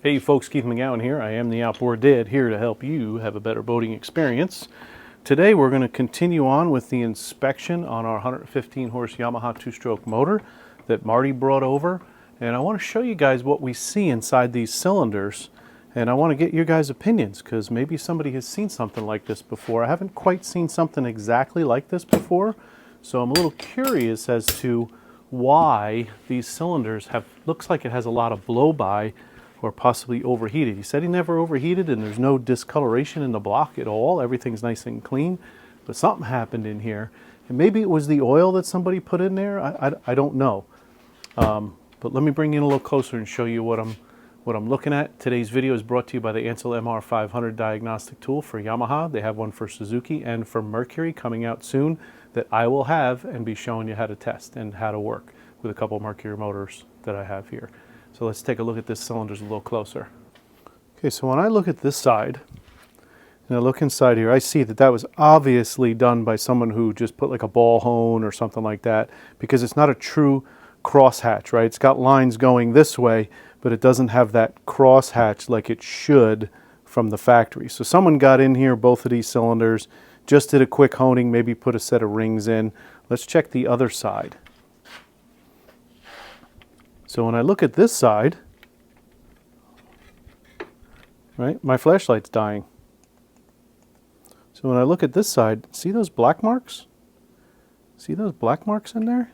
Hey folks, Keith McGowan here. I am the Outboard Dad, here to help you have a better boating experience. Today we're going to continue on with the inspection on our 115 horse Yamaha two-stroke motor that Marty brought over. And I want to show you guys what we see inside these cylinders. And I want to get your guys' opinions because maybe somebody has seen something like this before. I haven't quite seen something exactly like this before. So I'm a little curious as to why these cylinders looks like it has a lot of blow-by or possibly overheated. He said he never overheated and there's no discoloration in the block at all. Everything's nice and clean, but something happened in here. And maybe it was the oil that somebody put in there. I don't know. But let me bring you in a little closer and show you what I'm looking at. Today's video is brought to you by the Ansel MR500 diagnostic tool for Yamaha. They have one for Suzuki and for Mercury coming out soon that I will have and be showing you how to test and how to work with a couple Mercury motors that I have here. So let's take a look at this cylinders a little closer. Okay, so when I look at this side, and I look inside here, I see that that was obviously done by someone who just put like a ball hone or something like that, because it's not a true crosshatch, right? It's got lines going this way, but it doesn't have that crosshatch like it should from the factory. So someone got in here, both of these cylinders, just did a quick honing, maybe put a set of rings in. Let's check the other side. So when I look at this side, right, my flashlight's dying. So when I look at this side, see those black marks? See those black marks in there?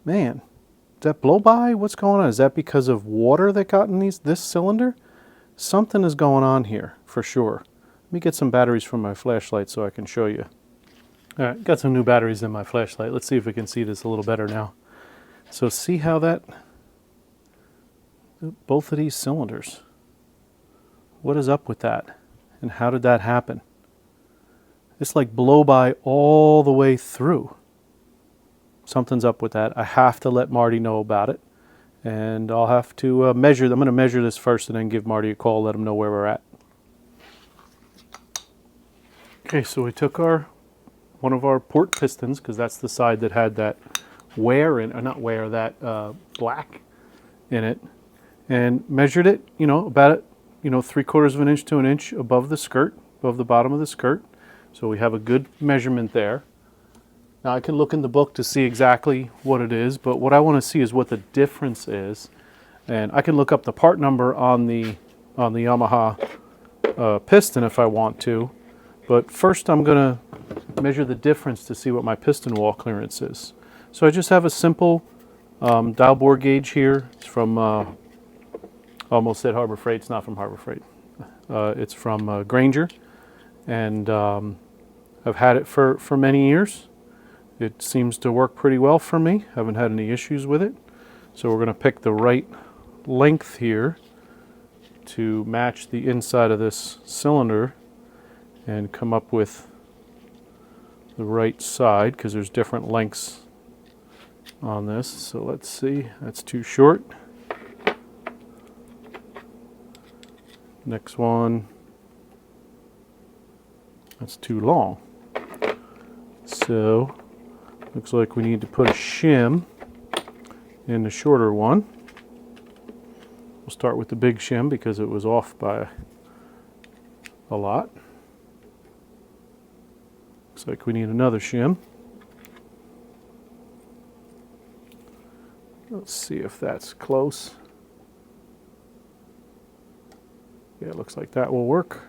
Man, is that blow by? What's going on? Is that because of water that got in this cylinder? Something is going on here for sure. Let me get some batteries from my flashlight so I can show you. All right, got some new batteries in my flashlight. Let's see if we can see this a little better now. So see how both of these cylinders, what is up with that? And how did that happen? It's like blow by all the way through. Something's up with that. I have to let Marty know about it. And I'll have to measure. I'm going to measure this first and then give Marty a call, let him know where we're at. Okay, so we took one of our port pistons, because that's the side that had that wear in, or not wear, that black in it, and measured it, about 3/4 of an inch to an inch above the skirt, above the bottom of the skirt. So we have a good measurement there. Now I can look in the book to see exactly what it is, but what I want to see is what the difference is. And I can look up the part number on the Yamaha piston if I want to. But first I'm going to measure the difference to see what my piston wall clearance is. So I just have a simple dial bore gauge here. It's from, almost said Harbor Freight. It's not from Harbor Freight. It's from Granger. And I've had it for many years. It seems to work pretty well for me. Haven't had any issues with it. So we're going to pick the right length here to match the inside of this cylinder and come up with the right side, because there's different lengths on this. So let's see, that's too short. Next one, that's too long. So looks like we need to put a shim in the shorter one. We'll start with the big shim because it was off by a lot. Looks like we need another shim. Let's see if that's close. Yeah, it looks like that will work.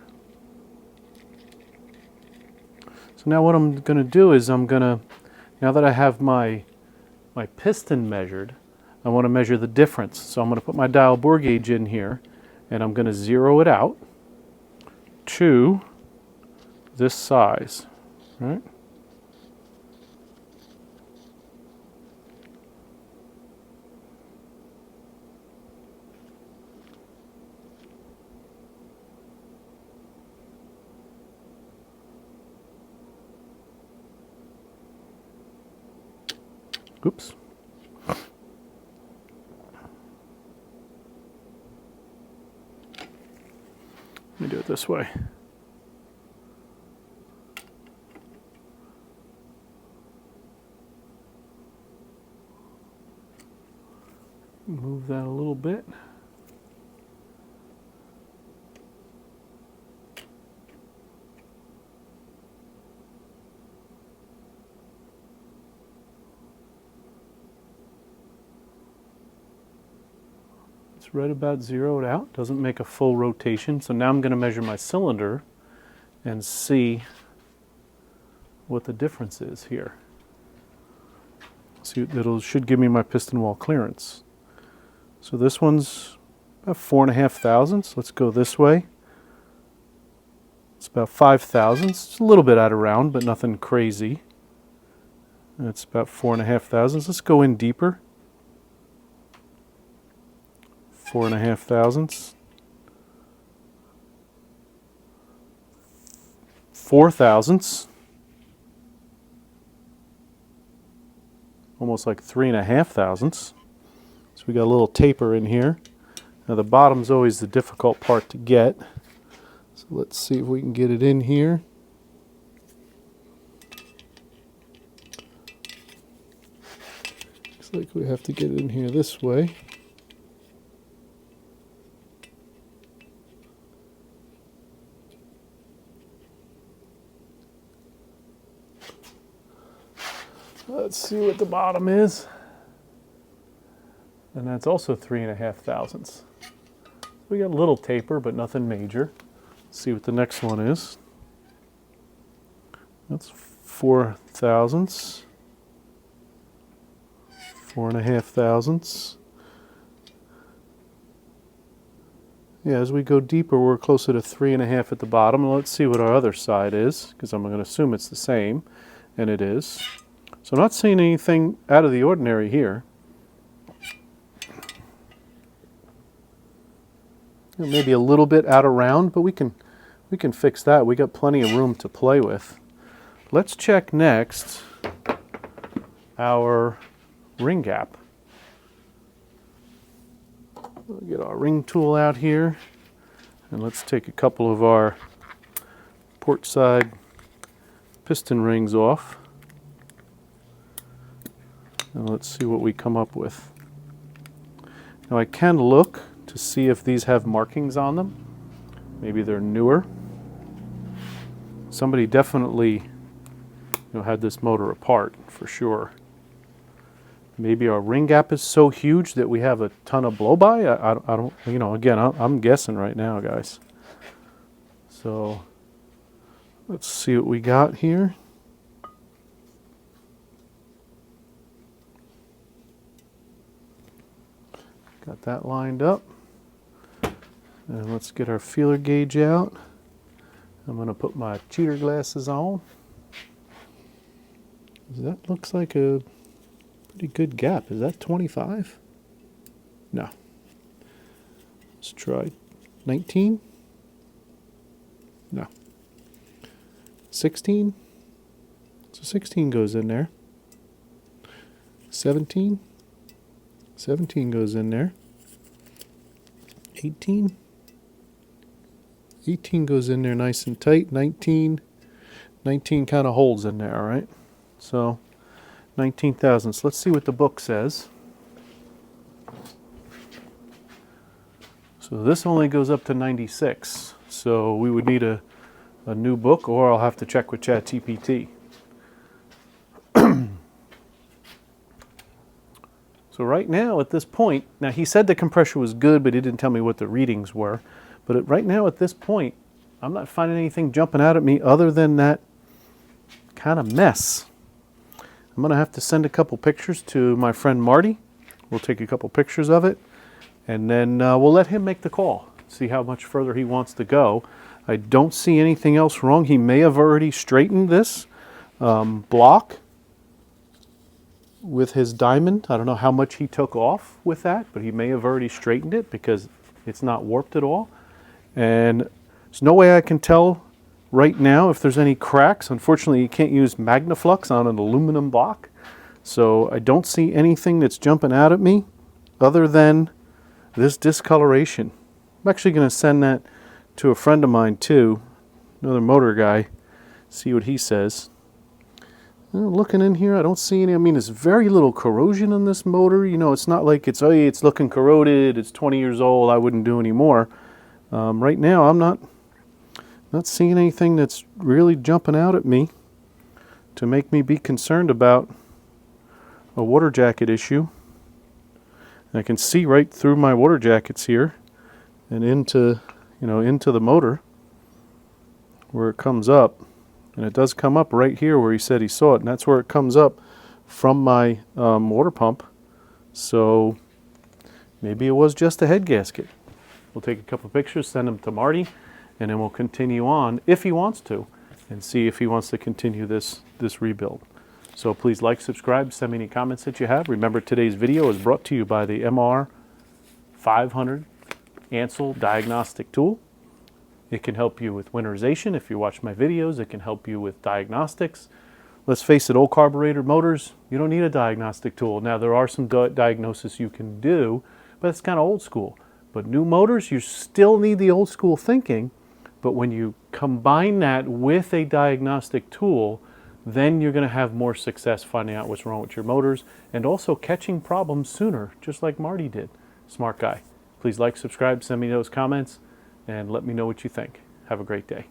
So now what I'm going to do is now that I have my piston measured, I want to measure the difference. So I'm going to put my dial bore gauge in here and I'm going to zero it out to this size, right? Oops. Let me do it this way. Move that a little bit. It's right about zeroed out. Doesn't make a full rotation. So now I'm going to measure my cylinder and see what the difference is here. See, it should give me my piston wall clearance. So this one's about 4.5 thousandths. Let's go this way. It's about 5 thousandths. It's a little bit out of round, but nothing crazy. It's about 4.5 thousandths. Let's go in deeper. 4.5 thousandths. 4 thousandths. Almost like 3.5 thousandths. So we got a little taper in here. Now the bottom's always the difficult part to get. So let's see if we can get it in here. Looks like we have to get it in here this way. Let's see what the bottom is. And that's also 3.5 thousandths. We got a little taper, but nothing major. Let's see what the next one is. That's 4 thousandths. 4.5 thousandths. Yeah, as we go deeper, we're closer to 3.5 at the bottom. Let's see what our other side is, because I'm going to assume it's the same, and it is. So I'm not seeing anything out of the ordinary here. Maybe a little bit out of round, but we can fix that. We got plenty of room to play with. Let's check next our ring gap. We'll get our ring tool out here, and let's take a couple of our port side piston rings off. And let's see what we come up with. Now I can look to see if these have markings on them. Maybe they're newer. Somebody definitely had this motor apart for sure. Maybe our ring gap is so huge that we have a ton of blow-by. I don't, again, I'm guessing right now, guys. So let's see what we got here. Got that lined up. And let's get our feeler gauge out. I'm going to put my cheater glasses on. That looks like a pretty good gap. Is that 25? No. Let's try 19. No. 16. So 16 goes in there. 17. 17 goes in there. 18. 18 goes in there nice and tight. 19 kind of holds in there, all right? So 19 thousandths. Let's see what the book says. So this only goes up to 96. So we would need a new book, or I'll have to check with ChatGPT. So right now at this point, now he said the compressor was good, but he didn't tell me what the readings were. But right now at this point, I'm not finding anything jumping out at me other than that kind of mess. I'm going to have to send a couple pictures to my friend Marty. We'll take a couple pictures of it, and then we'll let him make the call, see how much further he wants to go. I don't see anything else wrong. He may have already straightened this block with his diamond. I don't know how much he took off with that, but he may have already straightened it because it's not warped at all. And there's no way I can tell right now if there's any cracks. Unfortunately, you can't use Magnaflux on an aluminum block. So I don't see anything that's jumping out at me other than this discoloration. I'm actually going to send that to a friend of mine too, another motor guy, see what he says. Looking in here, I don't see any. I mean, there's very little corrosion in this motor. It's not like it's looking corroded, it's 20 years old, I wouldn't do any more. Right now, I'm not seeing anything that's really jumping out at me to make me be concerned about a water jacket issue. And I can see right through my water jackets here and into, into the motor where it comes up. And it does come up right here where he said he saw it, and that's where it comes up from my water pump. So maybe it was just a head gasket. We'll take a couple of pictures, send them to Marty, and then we'll continue on, if he wants to, and see if he wants to continue this rebuild. So please like, subscribe, send me any comments that you have. Remember, today's video is brought to you by the MR500 Ansel diagnostic tool. It can help you with winterization. If you watch my videos, it can help you with diagnostics. Let's face it, old carburetor motors, you don't need a diagnostic tool. Now, there are some diagnosis you can do, but it's kind of old school. But new motors, you still need the old school thinking. But when you combine that with a diagnostic tool, then you're going to have more success finding out what's wrong with your motors and also catching problems sooner, just like Marty did. Smart guy. Please like, subscribe, send me those comments, and let me know what you think. Have a great day.